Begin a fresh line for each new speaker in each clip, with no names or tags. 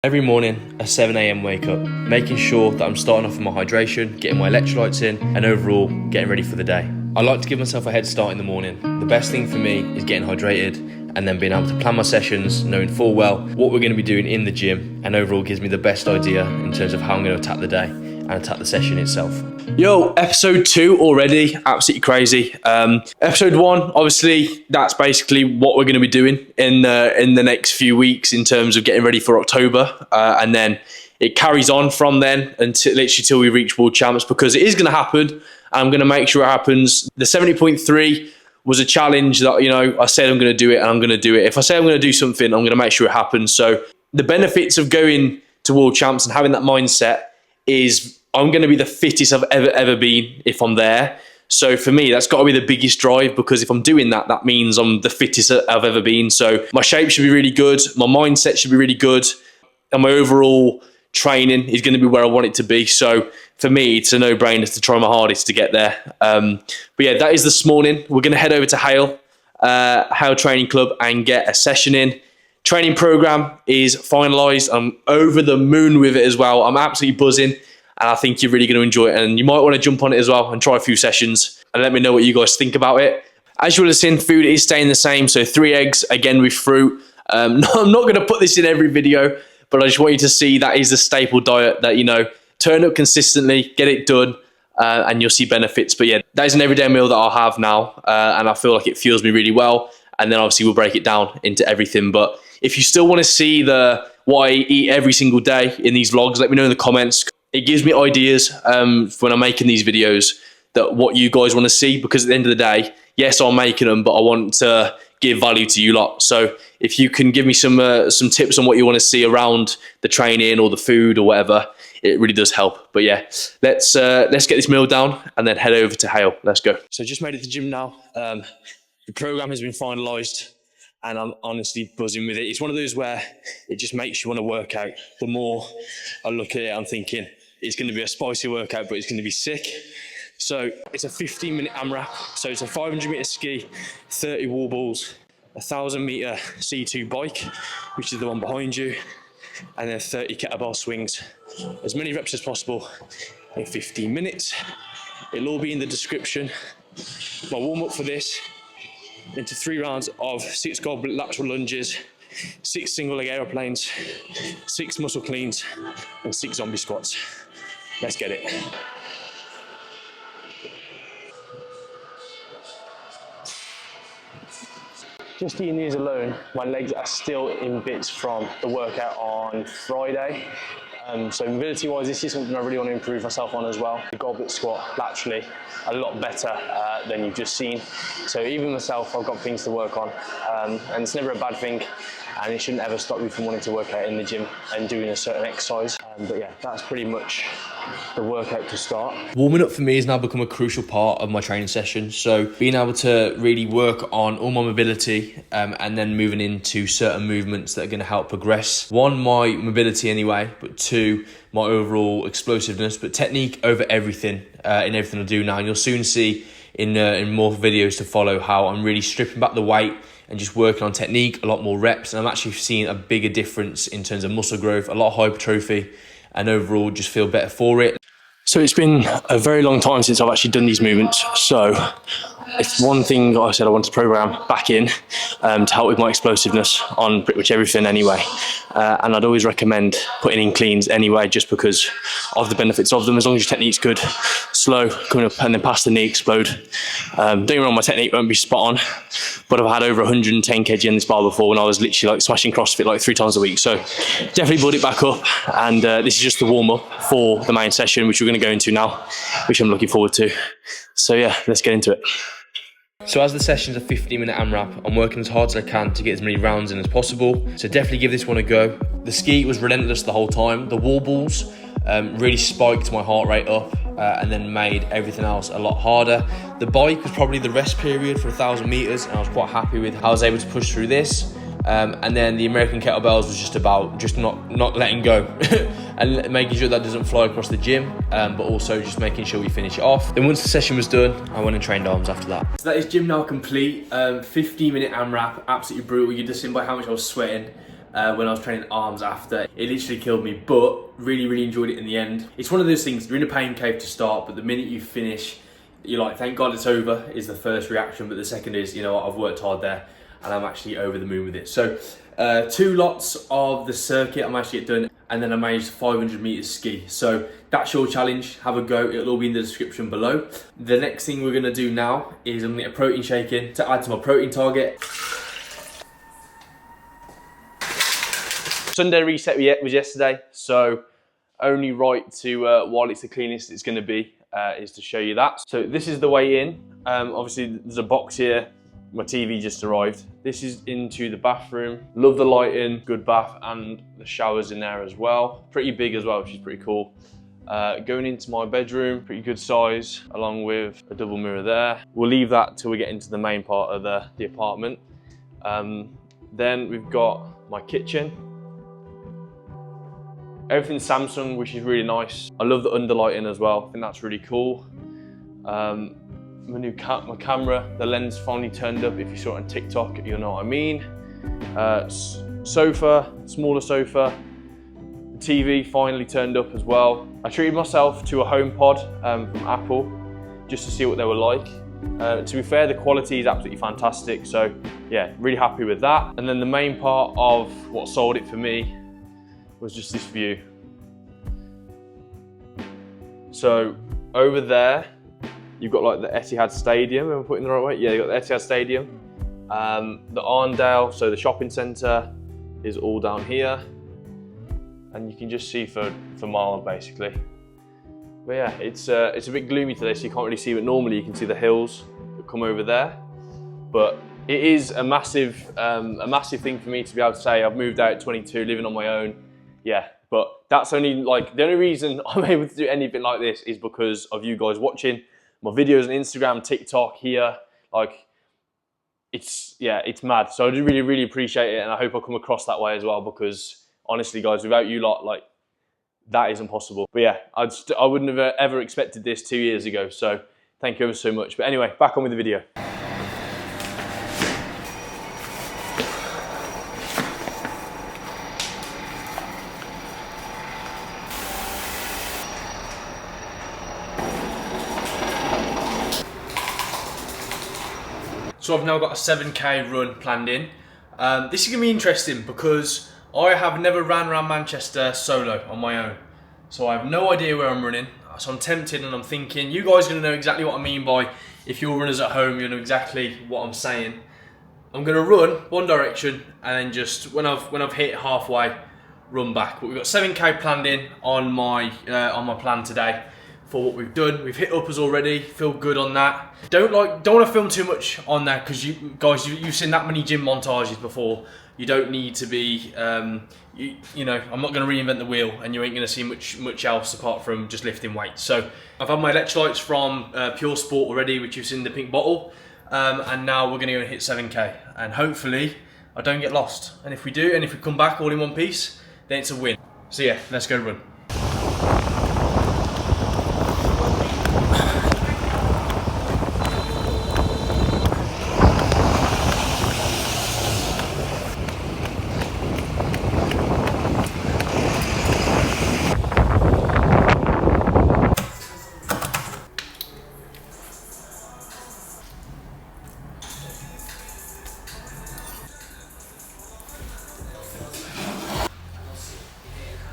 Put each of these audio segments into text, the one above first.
Every morning, a 7 AM wake up, making sure that I'm starting off with my hydration, getting my electrolytes in, and overall getting ready for the day. I like to give myself a head start in the morning. The best thing for me is getting hydrated and then being able to plan my sessions, knowing full well what we're going to be doing in the gym, and overall gives me the best idea in terms of how I'm going to attack the day and attack the session itself. Yo, episode 2 already, absolutely crazy. Episode 1, obviously, that's basically what we're going to be doing in the next few weeks in terms of getting ready for October, and then it carries on from then until literally till we reach World Champs, because it is going to happen. I'm going to make sure it happens. The 70.3 was a challenge that, you know, I said I'm going to do it and I'm going to do it. If I say I'm going to do something, I'm going to make sure it happens. So the benefits of going to World Champs and having that mindset is I'm going to be the fittest I've ever been if I'm there. So for me, that's got to be the biggest drive, because if I'm doing that, that means I'm the fittest I've ever been. So my shape should be really good. My mindset should be really good. And my overall training is going to be where I want it to be. So for me, it's a no-brainer to try my hardest to get there. But yeah, that is this morning. We're going to head over to Hale Training Club and get a session in. Training program is finalized. I'm over the moon with it as well. I'm absolutely buzzing, and I think you're really going to enjoy it. And you might want to jump on it as well and try a few sessions and let me know what you guys think about it. As you will have seen, food is staying the same. So 3 eggs, again with fruit. I'm not going to put this in every video, but I just want you to see that is the staple diet that, you know, turn up consistently, get it done, and you'll see benefits. But yeah, that is an everyday meal that I'll have now, and I feel like it fuels me really well. And then obviously we'll break it down into everything. But if you still want to see what I eat every single day in these vlogs, let me know in the comments. It gives me ideas when I'm making these videos, that what you guys want to see, because at the end of the day, yes, I'm making them, but I want to give value to you lot. So if you can give me some tips on what you want to see around the training or the food or whatever, it really does help. But yeah, let's get this meal down and then head over to Hale. Let's go. So just made it to the gym now. The program has been finalized and I'm honestly buzzing with it. It's one of those where it just makes you want to work out. The more I look at it, I'm thinking it's going to be a spicy workout, but it's going to be sick. So it's a 15-minute AMRAP. So it's a 500-meter ski, 30 wall balls, 1,000-meter C2 bike, which is the one behind you, and then 30 kettlebell swings. As many reps as possible in 15 minutes. It'll all be in the description. My warm-up for this, into 3 rounds of 6 goblet lateral lunges, 6 single leg aeroplanes, 6 muscle cleans, and 6 zombie squats. Let's get it. Just eating these alone, my legs are still in bits from the workout on Friday. So mobility wise, this is something I really want to improve myself on as well. The goblet squat laterally, a lot better than you've just seen. So even myself, I've got things to work on, and it's never a bad thing, and it shouldn't ever stop you from wanting to work out in the gym and doing a certain exercise. But yeah, that's pretty much the workout to start. Warming up for me has now become a crucial part of my training session. So being able to really work on all my mobility, and then moving into certain movements that are going to help progress. 1, my mobility anyway, but 2, my overall explosiveness, but technique over everything in everything I do now. And you'll soon see in more videos to follow how I'm really stripping back the weight and just working on technique, a lot more reps. And I'm actually seeing a bigger difference in terms of muscle growth, a lot of hypertrophy, and overall just feel better for it. So it's been a very long time since I've actually done these movements. So it's one thing I said I wanted to program back in to help with my explosiveness on pretty much everything anyway. And I'd always recommend putting in cleans anyway, just because of the benefits of them. As long as your technique's good, slow, coming up and then past the knee, explode. Don't get me wrong, my technique won't be spot on, but I've had over 110 kg in this bar before when I was literally like smashing CrossFit like 3 times a week. So definitely build it back up. And this is just the warm up for the main session, which we're going to go into now, which I'm looking forward to. So yeah, let's get into it. So as the session's a 15-minute AMRAP, I'm working as hard as I can to get as many rounds in as possible. So definitely give this one a go. The ski was relentless the whole time. The wall balls really spiked my heart rate up and then made everything else a lot harder. The bike was probably the rest period for 1,000 meters, and I was quite happy with how I was able to push through this. And then the American kettlebells was just about not letting go and making sure that doesn't fly across the gym, but also just making sure we finish it off. Then once the session was done, I went and trained arms after that. So that is gym now complete. 15-minute AMRAP, absolutely brutal. You'd have seen by how much I was sweating. when I was training arms after. It literally killed me, but really enjoyed it in the end. It's one of those things, you're in a pain cave to start, but the minute you finish, you're like, thank God it's over, is the first reaction, but the second is, you know what, I've worked hard there, and I'm actually over the moon with it. So 2 lots of the circuit I managed to get done, and then I managed 500 meters ski. So that's your challenge, have a go, it'll all be in the description below. The next thing we're gonna do now is I'm gonna get a protein shake in to add to my protein target. Sunday reset was yesterday, so only right to, while it's the cleanest it's gonna be, is to show you that. So this is the way in. Obviously there's a box here. My TV just arrived. This is into the bathroom. Love the lighting, good bath, and the shower's in there as well. Pretty big as well, which is pretty cool. Going into my bedroom, pretty good size, along with a double mirror there. We'll leave that till we get into the main part of the apartment. Then we've got my kitchen. Everything's Samsung, which is really nice. I love the underlighting as well. I think that's really cool. My camera, the lens finally turned up. If you saw it on TikTok, you'll know what I mean. Sofa, smaller sofa. The TV finally turned up as well. I treated myself to a HomePod from Apple, just to see what they were like. To be fair, the quality is absolutely fantastic. So yeah, really happy with that. And then the main part of what sold it for me was just this view. So over there, you've got like the Etihad Stadium, am I putting the right way? Yeah, you've got the Etihad Stadium. The Arndale, so the shopping centre, is all down here. And you can just see for miles basically. But yeah, it's a bit gloomy today, so you can't really see, but normally you can see the hills that come over there. But it is a massive thing for me to be able to say I've moved out at 22, living on my own. Yeah, but that's only like, the only reason I'm able to do anything like this is because of you guys watching my videos on Instagram, TikTok here. Like, it's mad. So I do really appreciate it, and I hope I come across that way as well, because honestly guys, without you lot, like, that isn't possible. But yeah, I wouldn't have ever expected this 2 years ago, so thank you ever so much. But anyway, back on with the video. So I've now got a 7K run planned in. This is gonna be interesting because I have never ran around Manchester solo on my own. So I have no idea where I'm running. So I'm tempted, and I'm thinking, you guys are gonna know exactly what I mean by, if you're runners at home, you'll know exactly what I'm saying. I'm gonna run one direction, and then just, when I've hit halfway, run back. But we've got 7K planned in on my plan today. For what we've done, we've hit uppers already, feel good on that. Don't want to film too much on that, because you've seen that many gym montages before. You don't need to be, you know, I'm not going to reinvent the wheel, and you ain't going to see much else apart from just lifting weights. So I've had my electrolytes from Pure Sport already, which you've seen in the pink bottle, and now we're going to go and hit 7K, and hopefully I don't get lost. And if we do, and if we come back all in one piece, then it's a win. So yeah, let's go run.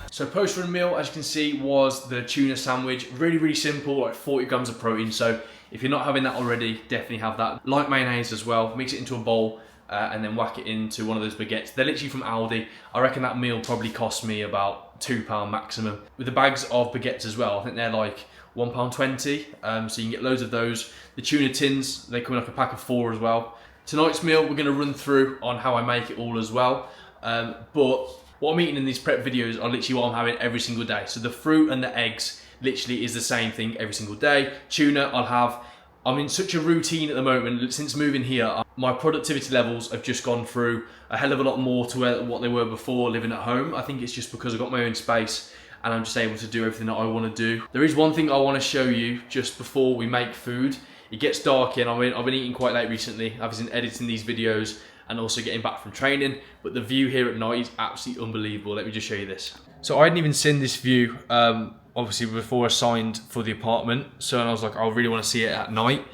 So post-run meal, as you can see, was the tuna sandwich. Really simple, like 40 grams of protein. So if you're not having that already, definitely have that. Light mayonnaise as well, mix it into a bowl, and then whack it into one of those baguettes. They're literally from Aldi. I reckon that meal probably cost me about £2 maximum. With the bags of baguettes as well, I think they're like £1.20, so you can get loads of those. The tuna tins, they come in like a pack of 4 as well. Tonight's meal, we're gonna run through on how I make it all as well. But what I'm eating in these prep videos are literally what I'm having every single day. So the fruit and the eggs literally is the same thing every single day. Tuna I'll have. I'm in such a routine at the moment. Since moving here, my productivity levels have just gone through a hell of a lot more to what they were before living at home. I think it's just because I've got my own space and I'm just able to do everything that I want to do. There is one thing I want to show you just before we make food. It gets dark and I've been eating quite late recently. I've been editing these videos and also getting back from training. But the view here at night is absolutely unbelievable. Let me just show you this. So I hadn't even seen this view, obviously before I signed for the apartment. So I was like, I really want to see it at night.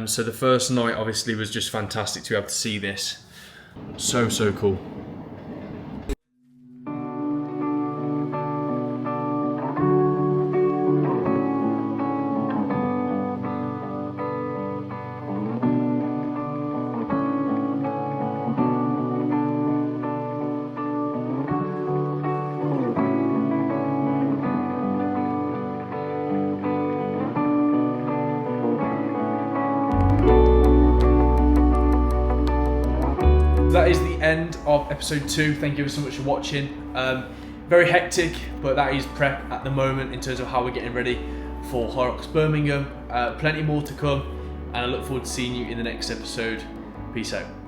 So the first night obviously was just fantastic to be able to see this. So cool. That is the end of episode 2. Thank you so much for watching. Very hectic, but that is prep at the moment in terms of how we're getting ready for Hyrox Birmingham. Plenty more to come, and I look forward to seeing you in the next episode. Peace out.